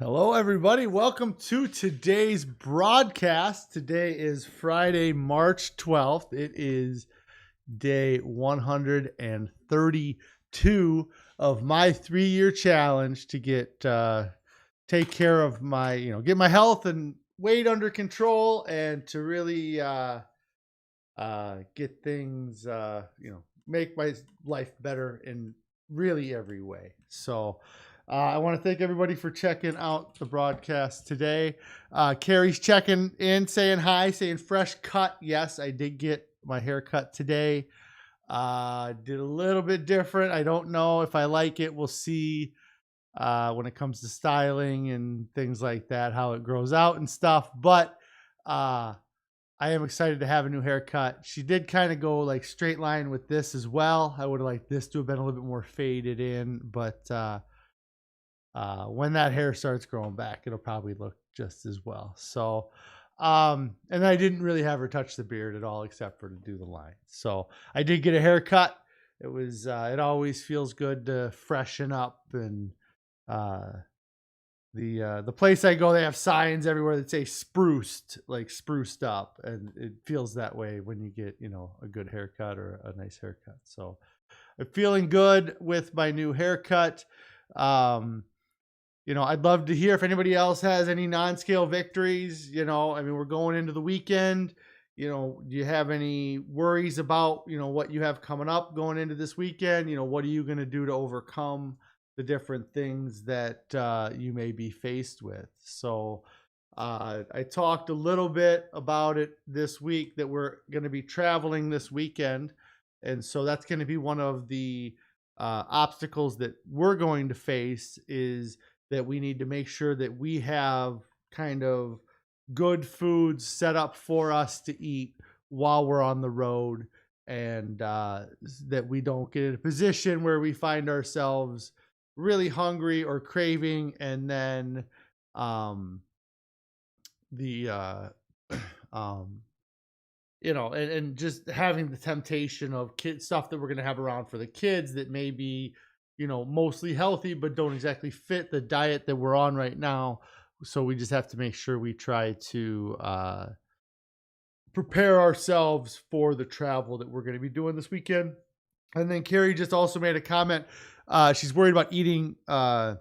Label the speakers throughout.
Speaker 1: Hello, everybody. Welcome to today's broadcast. Today is Friday, March 12th. It is day 132 of my 3-year challenge to take care of my, get my health and weight under control and to really get things, make my life better in really every way. So, I want to thank everybody for checking out the broadcast today. Carrie's checking in, saying hi, saying fresh cut. Yes, I did get my hair cut today. Did a little bit different. I don't know if I like it. We'll see when it comes to styling and things like that, how it grows out and stuff. But uh, I am excited to have a new haircut. She did kind of go like straight line with this as well. I would have liked this to have been a little bit more faded in, but when that hair starts growing back, it'll probably look just as well. So, and I didn't really have her touch the beard at all, except for to do the line. So I did get a haircut. It always feels good to freshen up and, uh, the place I go, they have signs everywhere that say spruced, like spruced up, and it feels that way when you get a good haircut or a nice haircut. So I'm feeling good with my new haircut. Um, I'd love to hear if anybody else has any non-scale victories. I mean, we're going into the weekend. Do you have any worries about, what you have coming up going into this weekend? What are you going to do to overcome the different things that you may be faced with? So, I talked a little bit about it this week that we're going to be traveling this weekend. And so that's going to be one of the obstacles that we're going to face is that we need to make sure that we have kind of good foods set up for us to eat while we're on the road, and that we don't get in a position where we find ourselves really hungry or craving, and then um, the um, and just having the temptation of kid stuff that we're going to have around for the kids that may be, mostly healthy, but don't exactly fit the diet that we're on right now. So we just have to make sure we try to prepare ourselves for the travel that we're going to be doing this weekend. And then Carrie just also made a comment. She's worried about eating out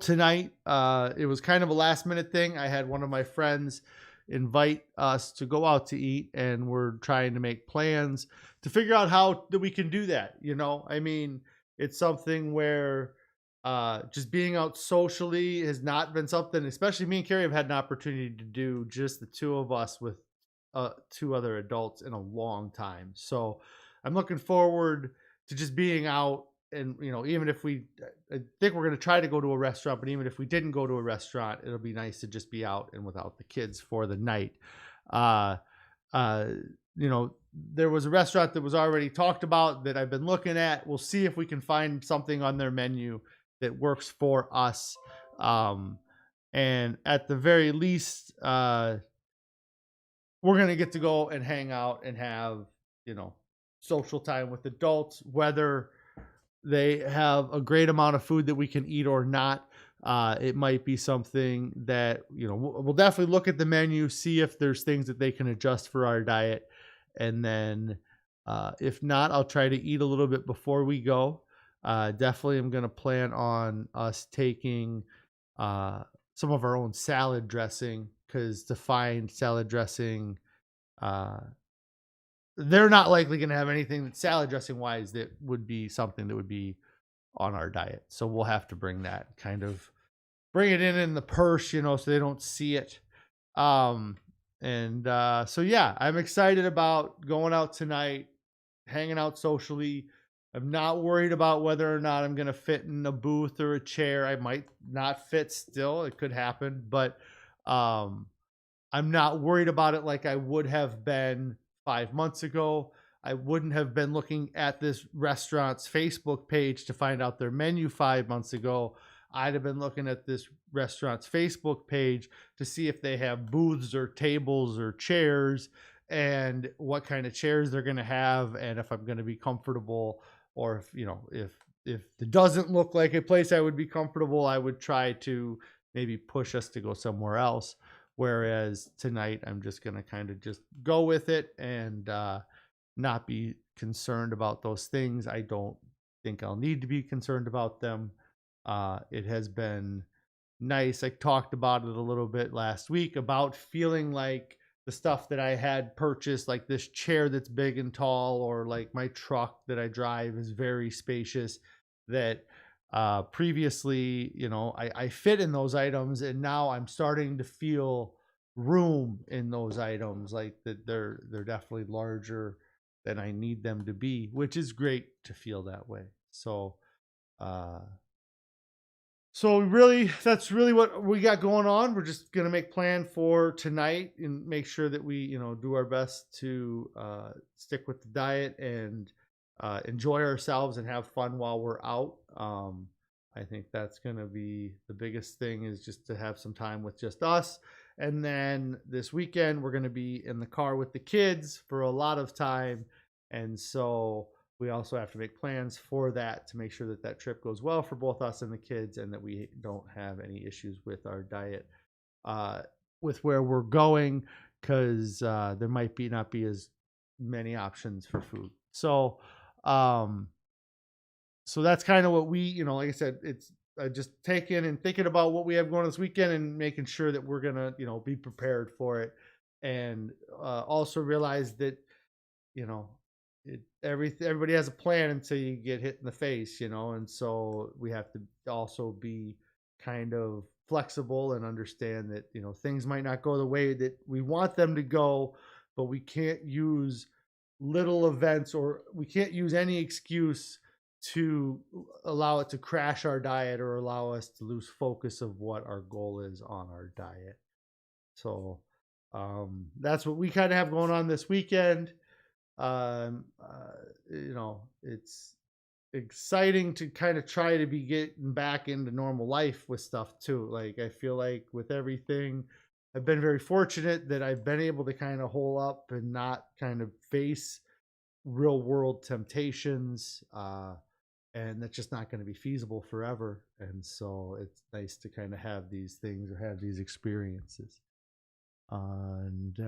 Speaker 1: tonight. It was kind of a last minute thing. I had one of my friends invite us to go out to eat, and we're trying to make plans to figure out how that we can do that. I mean, it's something where just being out socially has not been something, especially me and Carrie have had an opportunity to do just the two of us with two other adults in a long time. So I'm looking forward to just being out. And even if I think we're going to try to go to a restaurant, but even if we didn't go to a restaurant, it'll be nice to just be out and without the kids for the night. uh uh there was a restaurant that was already talked about that I've been looking at. We'll see if we can find something on their menu that works for us. And at the very least, we're going to get to go and hang out and have, social time with adults, whether they have a great amount of food that we can eat or not. It might be something that, we'll definitely look at the menu, see if there's things that they can adjust for our diet. And then, if not, I'll try to eat a little bit before we go. Definitely, I'm going to plan on us taking some of our own salad dressing, because to find salad dressing, uh, they're not likely going to have anything that salad dressing wise that would be something that would be on our diet. So we'll have to bring that, kind of bring it in the purse, so they don't see it. Um, and so yeah, I'm excited about going out tonight, hanging out socially. I'm not worried about whether or not I'm going to fit in a booth or a chair. I might not fit still. It could happen, but um, I'm not worried about it like I would have been 5 months ago. I wouldn't have been looking at this restaurant's Facebook page to find out their menu 5 months ago. I'd have been looking at this restaurant's Facebook page to see if they have booths or tables or chairs, and what kind of chairs they're going to have, and if I'm going to be comfortable, or if if it doesn't look like a place I would be comfortable, I would try to maybe push us to go somewhere else. Whereas tonight, I'm just going to kind of just go with it and not be concerned about those things. I don't think I'll need to be concerned about them. It has been nice. I talked about it a little bit last week about feeling like the stuff that I had purchased, like this chair that's big and tall, or like my truck that I drive is very spacious, that previously, I fit in those items, and now I'm starting to feel room in those items, like that they're definitely larger than I need them to be, which is great to feel that way. Uh, so really, that's really what we got going on. We're just gonna make plan for tonight and make sure that we, do our best to stick with the diet and enjoy ourselves and have fun while we're out. I think that's gonna be the biggest thing, is just to have some time with just us. And then this weekend, we're gonna be in the car with the kids for a lot of time, and so we also have to make plans for that to make sure that that trip goes well for both us and the kids, and that we don't have any issues with our diet with where we're going, because there might be not be as many options for food. Um, so that's kind of what we, like I said, it's just taking and thinking about what we have going this weekend and making sure that we're gonna, be prepared for it, and also realize that, you know, everybody has a plan until you get hit in the face, and so we have to also be kind of flexible and understand that, things might not go the way that we want them to go, but we can't use little events, or we can't use any excuse to allow it to crash our diet or allow us to lose focus of what our goal is on our diet. So that's what we kind of have going on this weekend. It's exciting to kind of try to be getting back into normal life with stuff too. Like, I feel like with everything, I've been very fortunate that I've been able to kind of hole up and not kind of face real world temptations. And that's just not going to be feasible forever. And so it's nice to kind of have these things or have these experiences. And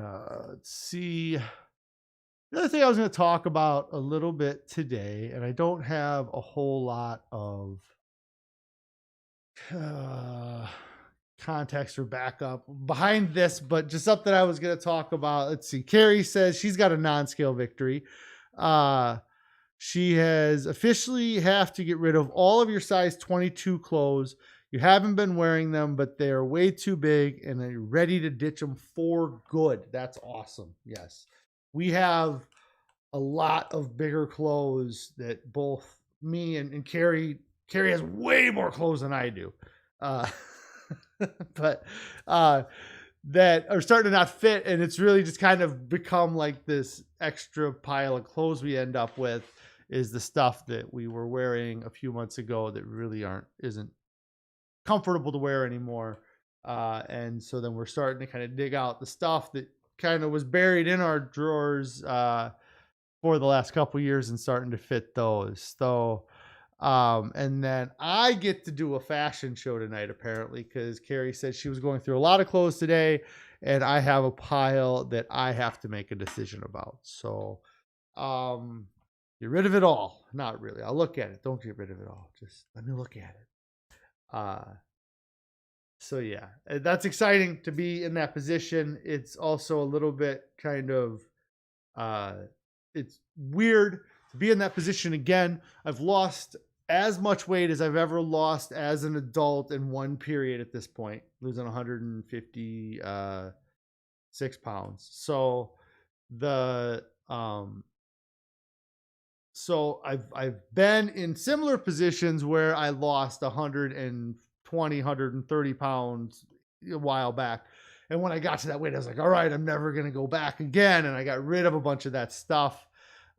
Speaker 1: let's see. The other thing I was going to talk about a little bit today, and I don't have a whole lot of context or backup behind this, but just something I was going to talk about. Let's see. Carrie says she's got a non-scale victory. She has officially have to get rid of all of your size 22 clothes. You haven't been wearing them, but they're way too big, and you're ready to ditch them for good. That's awesome. Yes. We have a lot of bigger clothes that both me and Carrie has way more clothes than I do. But that are starting to not fit, and it's really just kind of become like this extra pile of clothes we end up with, is the stuff that we were wearing a few months ago that really isn't comfortable to wear anymore. And so then we're starting to kind of dig out the stuff that kind of was buried in our drawers for the last couple years and starting to fit those. So and then I get to do a fashion show tonight, apparently, because Carrie said she was going through a lot of clothes today, and I have a pile that I have to make a decision about. So get rid of it all. Not really. I'll look at it. Don't get rid of it all. Just let me look at it. So yeah, that's exciting to be in that position. It's also a little bit kind of it's weird to be in that position again. I've lost as much weight as I've ever lost as an adult in one period at this point, losing 156 pounds. So I've been in similar positions where I lost 120, 130 pounds a while back. And when I got to that weight, I was like, all right, I'm never going to go back again. And I got rid of a bunch of that stuff.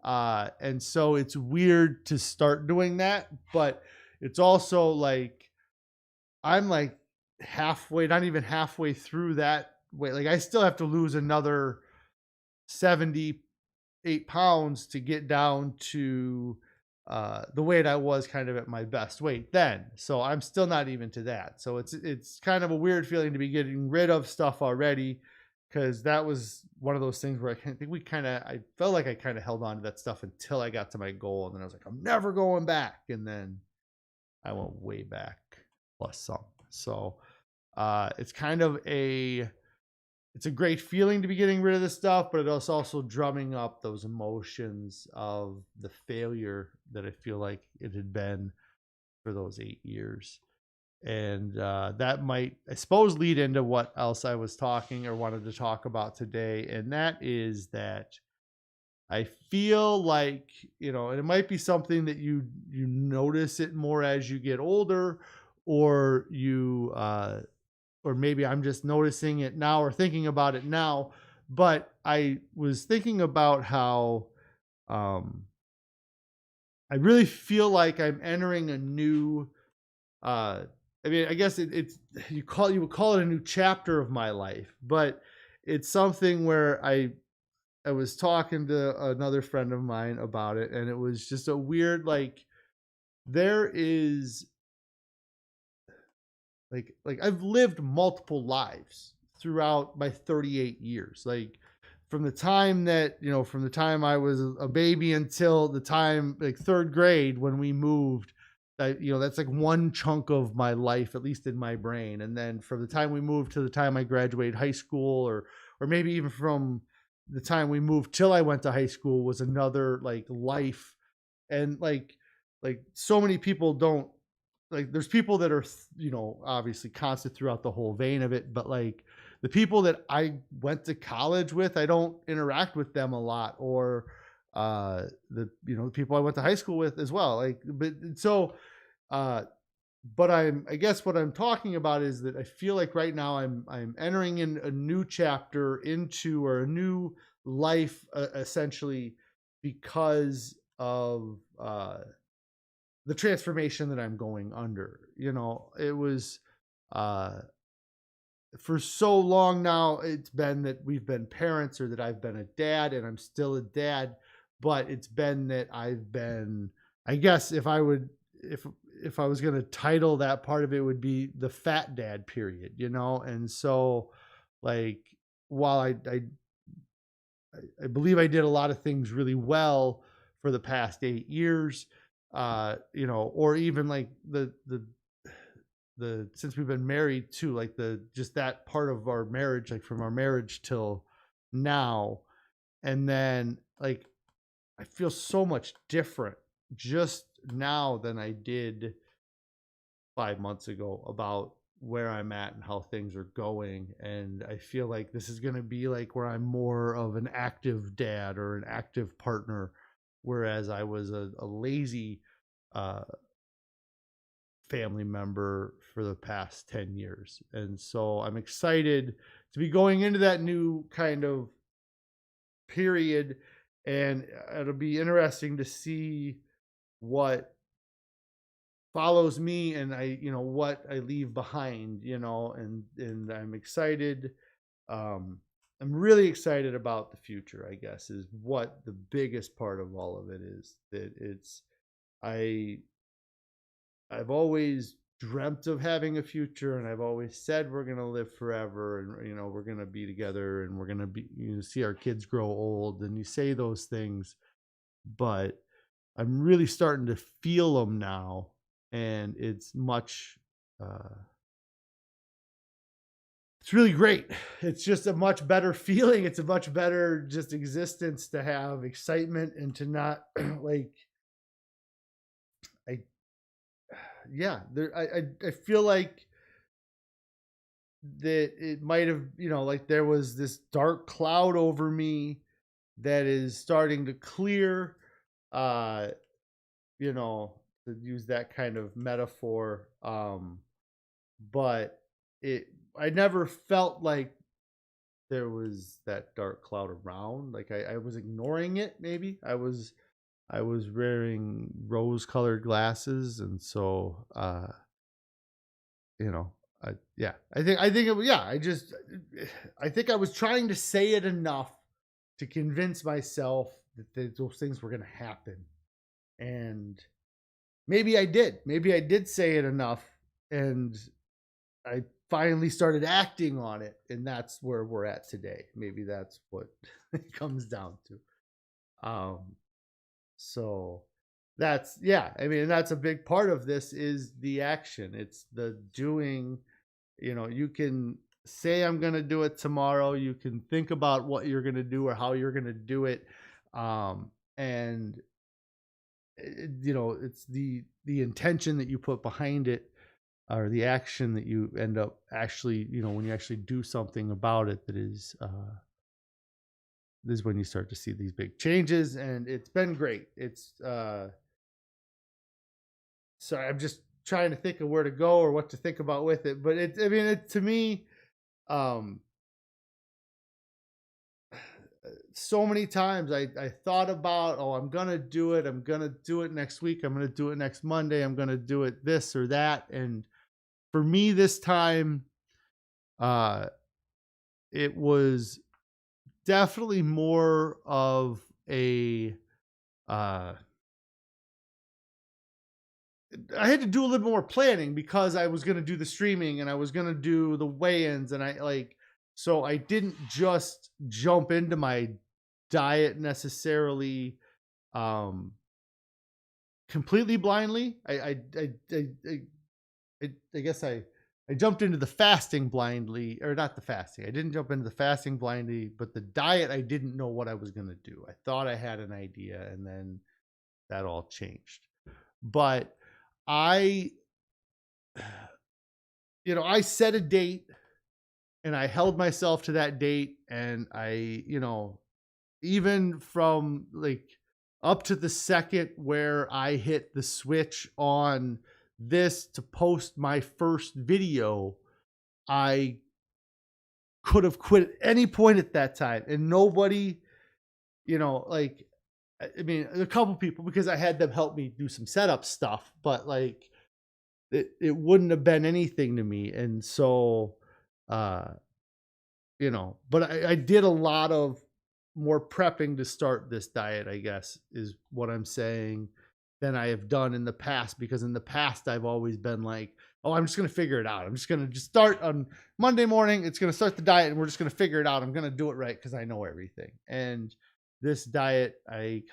Speaker 1: And so it's weird to start doing that, but it's also like, I'm like halfway, not even halfway through that weight. Like, I still have to lose another 78 pounds to get down to the weight I was kind of at my best weight then. So I'm still not even to that. So it's kind of a weird feeling to be getting rid of stuff already, because that was one of those things where I think I felt like I kind of held on to that stuff until I got to my goal, and then I was like, I'm never going back, and then I went way back plus some. So it's kind of it's a great feeling to be getting rid of this stuff, but it's also drumming up those emotions of the failure that I feel like it had been for those 8 years. And that might, I suppose, lead into what else I was talking or wanted to talk about today. And that is that I feel like, and it might be something that you notice it more as you get older, or or maybe I'm just noticing it now or thinking about it now. But I was thinking about how I really feel like I'm entering a new. I mean, I guess it's you would call it a new chapter of my life, but it's something where I was talking to another friend of mine about it, and it was just a weird, like, there is like I've lived multiple lives throughout my 38 years. Like from the time that, from the time I was a baby until the time like third grade when we moved, that's like one chunk of my life, at least in my brain. And then from the time we moved to the time I graduated high school, or maybe even from the time we moved till I went to high school, was another like life. And like so many people don't, like, there's people that are obviously constant throughout the whole vein of it, but like the people that I went to college with, I don't interact with them a lot, or the people I went to high school with as well, like, but so uh but I guess what I'm talking about is that I feel like right now I'm entering in a new chapter into, or a new life, essentially, because of the transformation that I'm going under. It was uh for so long now, it's been that we've been parents, or that I've been a dad, and I'm still a dad, but it's been that I've been, I guess, if I was going to title that part of it, would be the fat dad period, and so, like, while I believe I did a lot of things really well for the past 8 years, or even like the since we've been married too, like the just that part of our marriage, like from our marriage till now, and then like I feel so much different just now than I did 5 months ago about where I'm at and how things are going. And I feel like this is going to be like where I'm more of an active dad or an active partner, whereas I was a lazy uh, family member for the past 10 years. And so I'm excited to be going into that new kind of period. And it'll be interesting to see what follows me, and what I leave behind, and I'm excited. I'm really excited about the future, I guess, is what the biggest part of all of it is. That I I've always dreamt of having a future, and I've always said we're going to live forever, and we're going to be together, and we're going to be see our kids grow old, and you say those things, but I'm really starting to feel them now, and it's really great. It's just a much better feeling. It's a much better just existence to have excitement and to not like I yeah, I feel like that it might have, like there was this dark cloud over me that is starting to clear, uh, to use that kind of metaphor. But it I never felt like there was that dark cloud around. Like I was ignoring it, maybe. I was wearing rose colored glasses, and so you know yeah, I think yeah, I think I was trying to say it enough to convince myself that those things were going to happen, And maybe I did say it enough, and I finally started acting on it, and that's where we're at today. Maybe that's what it comes down to. So that's, yeah, I mean, that's a big part of this is the action. It's the doing. You can say I'm going to do it tomorrow. You can think about what you're going to do or how you're going to do it. And it's the intention that you put behind it, or the action that you end up actually, when you actually do something about it, that is this is when you start to see these big changes. And it's been great. It's sorry, I'm just trying to think of where to go or what to think about with it. But to me, um so many times I thought about, oh, I'm gonna do it, next week, I'm gonna do it next Monday, I'm gonna do it this or that. And for me this time, uh it was definitely more of a uh I had to do a little more planning, because I was going to do the streaming and I was going to do the weigh-ins, and so I didn't just jump into my diet necessarily um completely blindly. I guess I jumped into the fasting blindly, or not the fasting. I didn't jump into the fasting blindly, but the diet, I didn't know what I was going to do. I thought I had an idea, and then that all changed. But I, I set a date, and I held myself to that date. And even from like up to the second where I hit the switch on this to post my first video, I could have quit at any point at that time. And nobody, like, I mean, a couple people, because I had them help me do some setup stuff, but like, it wouldn't have been anything to me. And so, uh, but I did a lot of more prepping to start this diet, I guess, is what I'm saying, than I have done in the past. Because in the past, I've always been like, oh, I'm just going to figure it out. I'm just going to just start on Monday morning. It's going to start the diet, and we're just going to figure it out. I'm going to do it right because I know everything. And this diet, I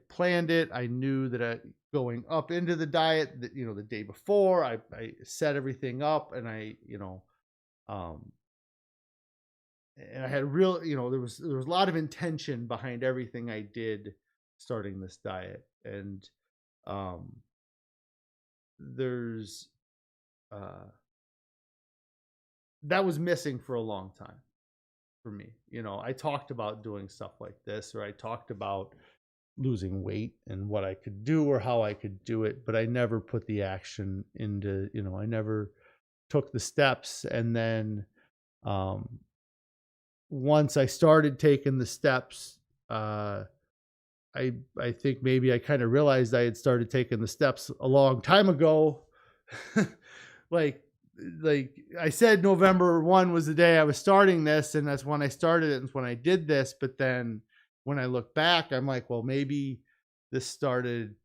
Speaker 1: planned it. I knew that going up into the diet, that, the day before, I set everything up, and um, and I had real, there was a lot of intention behind everything I did starting this diet. And um, there's uh, that was missing for a long time for me. I talked about doing stuff like this, or I talked about losing weight and what I could do or how I could do it, but I never put the action into, I never took the steps. And then um, once I started taking the steps, I think maybe I kind of realized I had started taking the steps a long time ago. like like I said, November 1 was the day I was starting this, and that's when I started it, and when I did this. But then when I look back, I'm like, well, maybe this started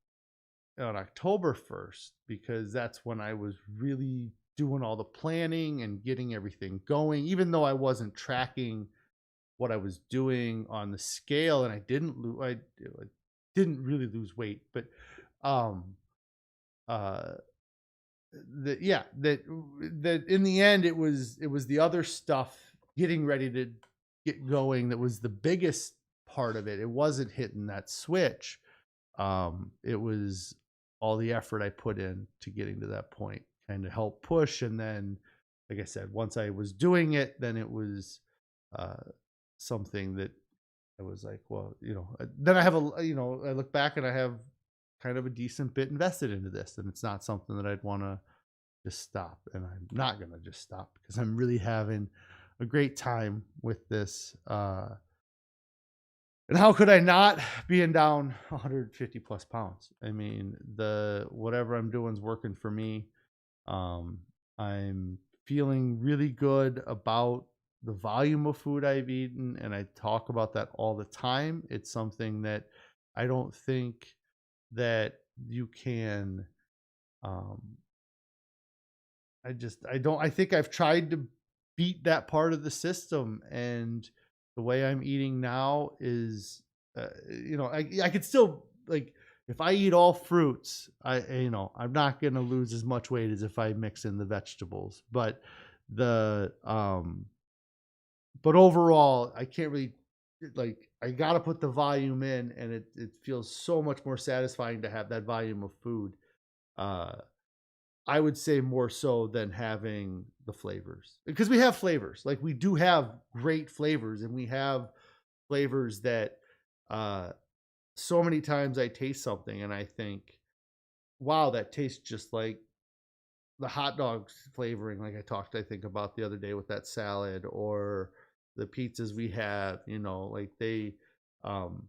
Speaker 1: on October 1st, because that's when I was really doing all the planning and getting everything going, even though I wasn't tracking what I was doing on the scale. And I didn't really lose weight. But um uh that in the end, it was the other stuff getting ready to get going that was the biggest part of it. It wasn't hitting that switch. It was all the effort I put in to getting to that point kind of help push. And then, like I said, once I was doing it, then it was uh something that I was like, well, then I have I look back and I have kind of a decent bit invested into this, and it's not something that I'd want to just stop. And I'm not going to just stop, because I'm really having a great time with this. And how could I not, being down 150 plus pounds? I mean, whatever I'm doing is working for me. I'm feeling really good about the volume of food I've eaten, and I talk about that all the time. It's something that I don't think that you can, um, I think I've tried to beat that part of the system. And the way I'm eating now is, I could still, like, if I eat all fruits, I'm not going to lose as much weight as if I mix in the vegetables. But the, but overall, I can't really, like, I got to put the volume in, and it feels so much more satisfying to have that volume of food. Uh, I would say more so than having the flavors, because we have flavors. Like, we do have great flavors, and we have flavors that, uh, so many times I taste something and I think, wow, that tastes just like the hot dogs flavoring, like I think about the other day with that salad, or the pizzas we have, like um,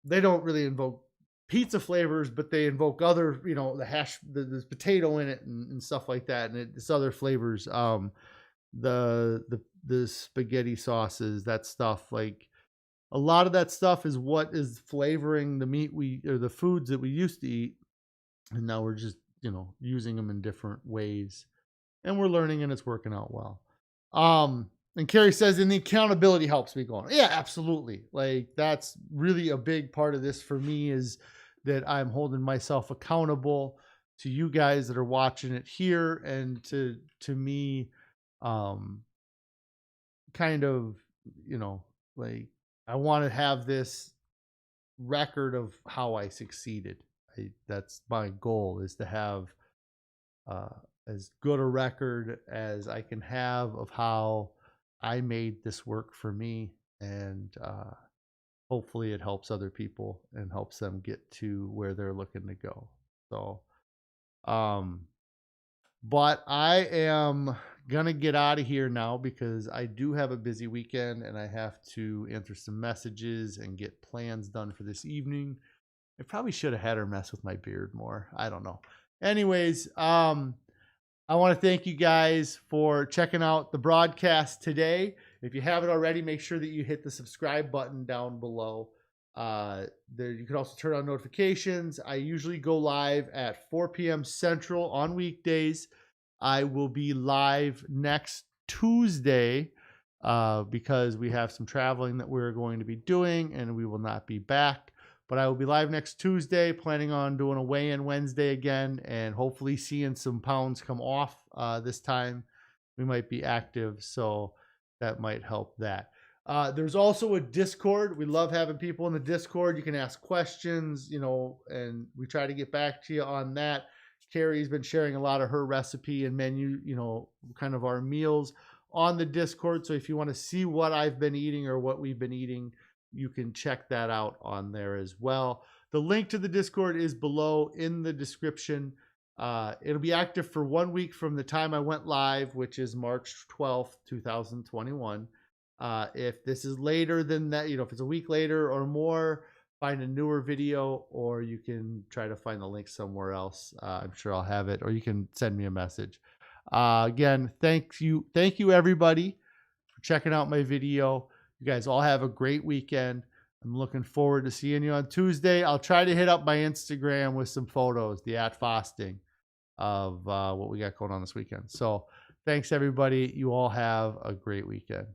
Speaker 1: they don't really invoke pizza flavors, but they invoke other, the hash, there's potato in it, and stuff like that, and it's other flavors. The spaghetti sauces, that stuff, like a lot of that stuff is what is flavoring the meat or the foods that we used to eat, and now we're just, using them in different ways, and we're learning, and it's working out well. And Carrie says, and the accountability helps me going. Yeah, absolutely. Like, that's really a big part of this for me, is that I'm holding myself accountable to you guys that are watching it here, and to me, um, kind of, like, I want to have this record of how I succeeded. That's my goal, is to have, uh, as good a record as I can have of how I made this work for me. And hopefully it helps other people and helps them get to where they're looking to go. So, but I am going to get out of here now, because I do have a busy weekend and I have to answer some messages and get plans done for this evening. I probably should have had her mess with my beard more. I don't know. Anyways, I want to thank you guys for checking out the broadcast today. If you haven't already, make sure that you hit the subscribe button down below. There, you can also turn on notifications. I usually go live at 4 p.m. Central on weekdays. I will be live next Tuesday, because we have some traveling that we're going to be doing, and we will not be back. But I will be live next Tuesday, planning on doing a weigh-in Wednesday again, and hopefully seeing some pounds come off this time. We might be active, so that might help that. There's also a Discord. We love having people in the Discord. You can ask questions, and we try to get back to you on that. Carrie's been sharing a lot of her recipe and menu, kind of our meals on the Discord. So if you want to see what I've been eating or what we've been eating, you can check that out on there as well. The link to the Discord is below in the description. It'll be active for 1 week from the time I went live, which is March 12th, 2021. If this is later than that, if it's a week later or more, find a newer video, or you can try to find the link somewhere else. I'm sure I'll have it, or you can send me a message. Again, thank you everybody for checking out my video. You guys all have a great weekend. I'm looking forward to seeing you on Tuesday. I'll try to hit up my Instagram with some photos, the @Fosting, of what we got going on this weekend. So thanks everybody. You all have a great weekend.